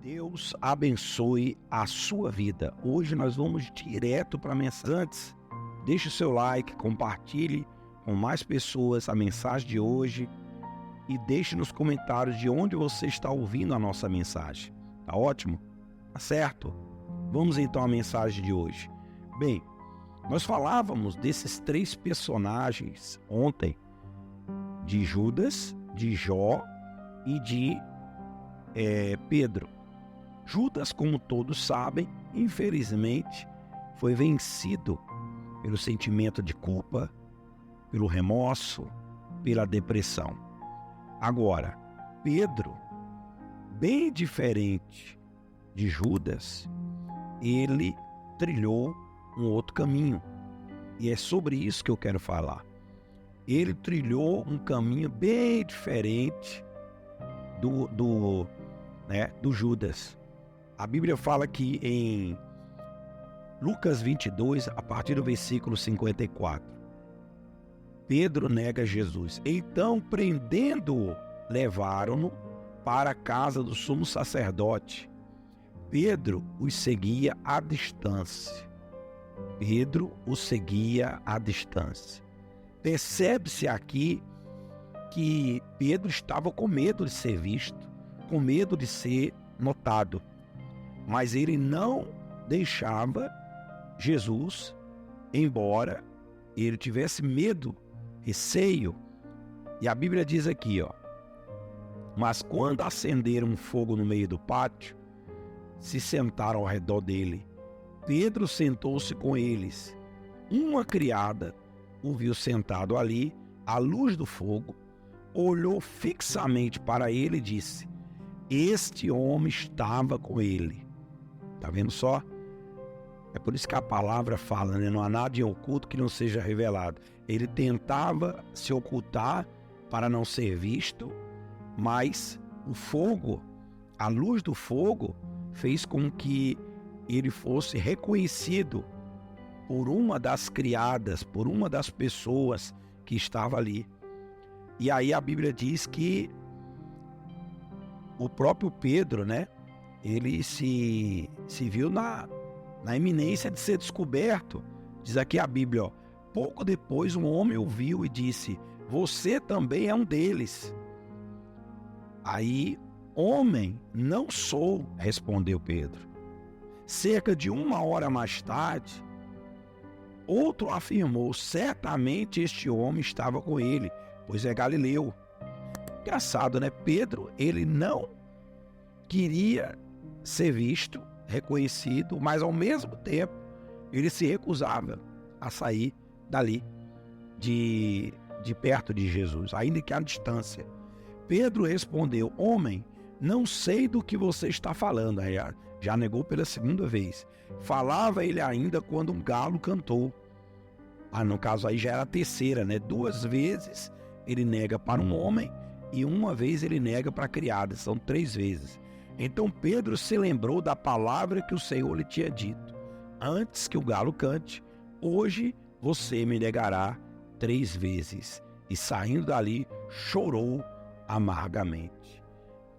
Deus abençoe a sua vida. Hoje nós vamos direto para a mensagem. Antes, deixe o seu like, compartilhe com mais pessoas a mensagem de hoje e deixe nos comentários de onde você está ouvindo a nossa mensagem. Tá ótimo? Tá certo? Vamos então à mensagem de hoje. Bem, nós falávamos desses três personagens ontem, de Judas, de Jó e de Pedro. Judas, como todos sabem, infelizmente, foi vencido pelo sentimento de culpa, pelo remorso, pela depressão. Agora, Pedro, bem diferente de Judas, ele trilhou um outro caminho. E é sobre isso que eu quero falar. Ele trilhou um caminho bem diferente do Judas. A Bíblia fala que em Lucas 22, a partir do versículo 54, Pedro nega Jesus. Então, prendendo-o, levaram-no para a casa do sumo sacerdote. Pedro os seguia à distância. Percebe-se aqui que Pedro estava com medo de ser visto, com medo de ser notado. Mas ele não deixava Jesus, embora ele tivesse medo, receio. E a Bíblia diz aqui, mas quando acenderam um fogo no meio do pátio, se sentaram ao redor dele. Pedro sentou-se com eles. Uma criada o viu sentado ali, à luz do fogo, olhou fixamente para ele e disse: este homem estava com ele. Tá vendo só? É por isso que a palavra fala, Não há nada em oculto que não seja revelado. Ele tentava se ocultar para não ser visto, mas o fogo, a luz do fogo, fez com que ele fosse reconhecido por uma das criadas, por uma das pessoas que estava ali. E aí a Bíblia diz que o próprio Pedro, ele se viu na iminência de ser descoberto. Diz aqui a Bíblia, pouco depois um homem o viu e disse: você também é um deles. Aí, homem, não sou, respondeu Pedro. Cerca de 1 hora mais tarde, outro afirmou: certamente este homem estava com ele, pois é galileu. Engraçado, Pedro, ele não queria ser visto, reconhecido, mas ao mesmo tempo ele se recusava a sair dali, de perto de Jesus, ainda que à distância. Pedro respondeu: homem, não sei do que você está falando. Aí já negou pela segunda vez. Falava ele ainda quando um galo cantou. No caso aí já era a terceira, 2 vezes ele nega para um homem e 1 vez ele nega para a criada, são 3 vezes. Então Pedro se lembrou da palavra que o Senhor lhe tinha dito: antes que o galo cante, hoje você me negará 3 vezes. E saindo dali, chorou amargamente.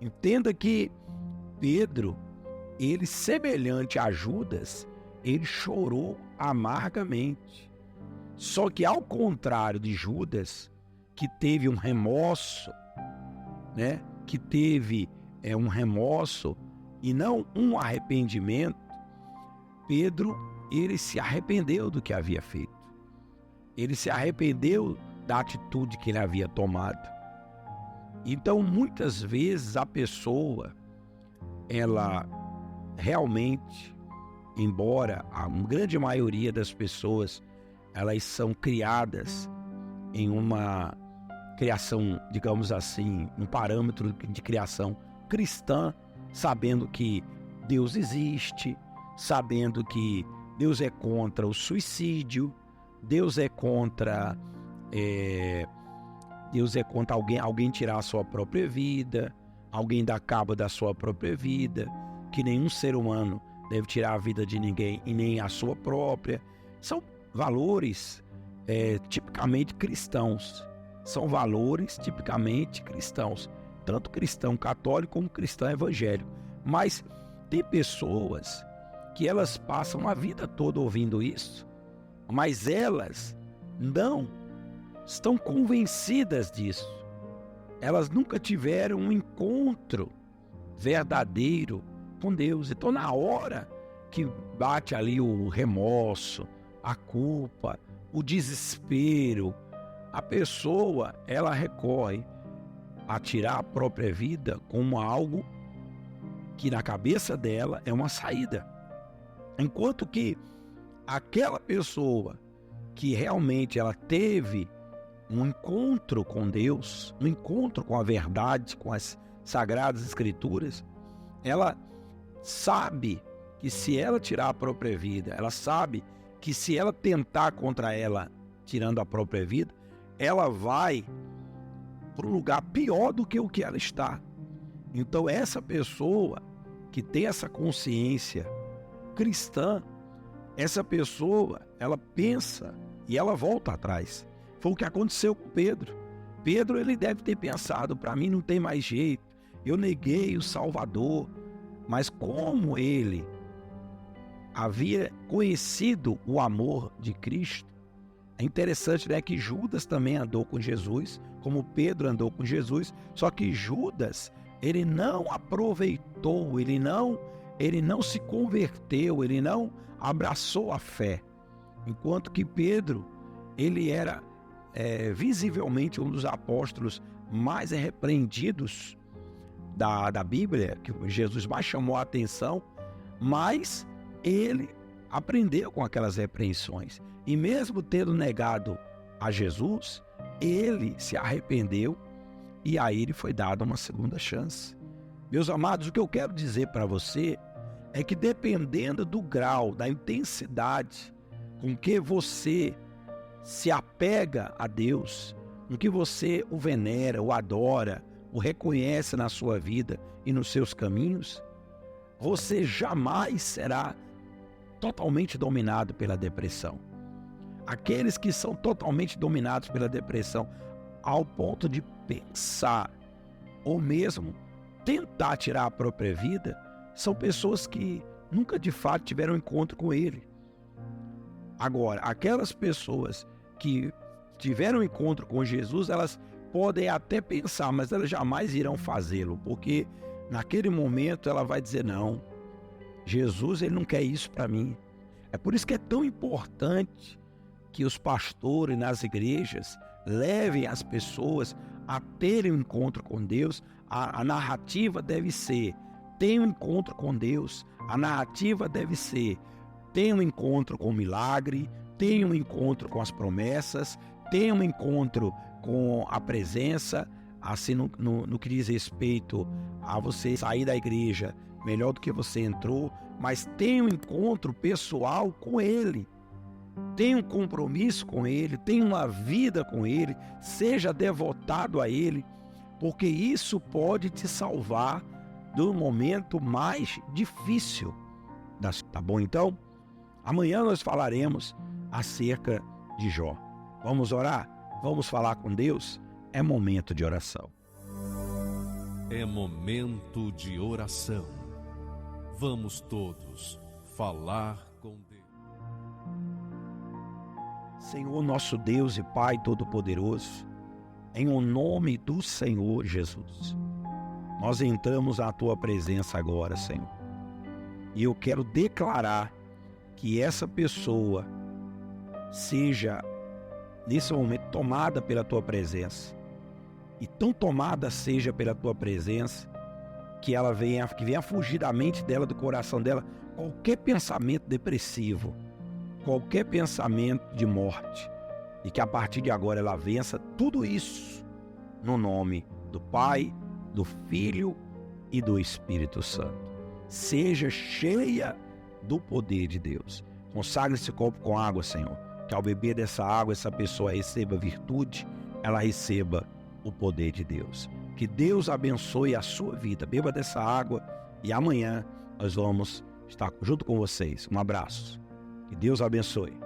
Entenda que Pedro, ele semelhante a Judas, ele chorou amargamente. Só que ao contrário de Judas, que teve um remorso, que teve um remorso e não um arrependimento, Pedro, ele se arrependeu do que havia feito. Ele se arrependeu da atitude que ele havia tomado. Então, muitas vezes a pessoa, ela realmente, embora a grande maioria das pessoas, elas são criadas em uma criação, digamos assim, um parâmetro de criação cristã, sabendo que Deus existe, sabendo que Deus é contra o suicídio, Deus é contra alguém tirar a sua própria vida, alguém dar cabo da sua própria vida, que nenhum ser humano deve tirar a vida de ninguém e nem a sua própria. São valores tipicamente cristãos. São valores tipicamente cristãos, tanto cristão católico como cristão evangélico. Mas tem pessoas que elas passam a vida toda ouvindo isso, mas elas não estão convencidas disso. Elas nunca tiveram um encontro verdadeiro com Deus. Então, na hora que bate ali o remorso, a culpa, o desespero, a pessoa, ela recorre a tirar a própria vida como algo que na cabeça dela é uma saída. Enquanto que aquela pessoa que realmente ela teve um encontro com Deus, um encontro com a verdade, com as Sagradas Escrituras, ela sabe que se ela tirar a própria vida, ela sabe que se ela tentar contra ela, tirando a própria vida, ela vai para um lugar pior do que o que ela está. Então essa pessoa que tem essa consciência cristã, essa pessoa, ela pensa e ela volta atrás. Foi o que aconteceu com Pedro. Pedro, ele deve ter pensado, para mim não tem mais jeito, eu neguei o Salvador, mas como ele havia conhecido o amor de Cristo, é interessante, né, que Judas também andou com Jesus, como Pedro andou com Jesus, só que Judas, ele não aproveitou, ele não se converteu, ele não abraçou a fé, enquanto que Pedro, ele era visivelmente um dos apóstolos mais repreendidos da Bíblia, que Jesus mais chamou a atenção, mas ele aprendeu com aquelas repreensões. E mesmo tendo negado a Jesus, ele se arrependeu e a ele foi dada uma segunda chance. Meus amados, o que eu quero dizer para você é que dependendo do grau, da intensidade com que você se apega a Deus, com que você o venera, o adora, o reconhece na sua vida e nos seus caminhos, você jamais será totalmente dominado pela depressão. Aqueles que são totalmente dominados pela depressão ao ponto de pensar ou mesmo tentar tirar a própria vida, são pessoas que nunca de fato tiveram encontro com Ele. Agora, aquelas pessoas que tiveram encontro com Jesus, elas podem até pensar, mas elas jamais irão fazê-lo, porque naquele momento ela vai dizer, não, Jesus, ele não quer isso para mim. É por isso que é tão importante que os pastores nas igrejas levem as pessoas a terem um encontro com Deus. A narrativa deve ser, tenha um encontro com Deus. A narrativa deve ser, tenha um encontro com o milagre, tenha um encontro com as promessas, tenha um encontro com a presença, assim no que diz respeito a você sair da igreja melhor do que você entrou, mas tenha um encontro pessoal com Ele, tenha um compromisso com Ele, tenha uma vida com Ele, seja devotado a Ele, porque isso pode te salvar do momento mais difícil. Tá bom então? Amanhã nós falaremos acerca de Jó. Vamos orar? Vamos falar com Deus? É momento de oração. É momento de oração. Vamos todos falar com Deus. Senhor, nosso Deus e Pai Todo-Poderoso, em o nome do Senhor Jesus, nós entramos à Tua presença agora, Senhor. E eu quero declarar que essa pessoa seja, nesse momento, tomada pela Tua presença. E tão tomada seja pela Tua presença, que ela venha fugir da mente dela, do coração dela, qualquer pensamento depressivo, qualquer pensamento de morte, e que a partir de agora ela vença tudo isso, no nome do Pai, do Filho e do Espírito Santo. Seja cheia do poder de Deus. Consagre esse copo com água, Senhor, que ao beber dessa água, essa pessoa receba virtude, ela receba o poder de Deus. Que Deus abençoe a sua vida. Beba dessa água e amanhã nós vamos estar junto com vocês. Um abraço. Que Deus abençoe.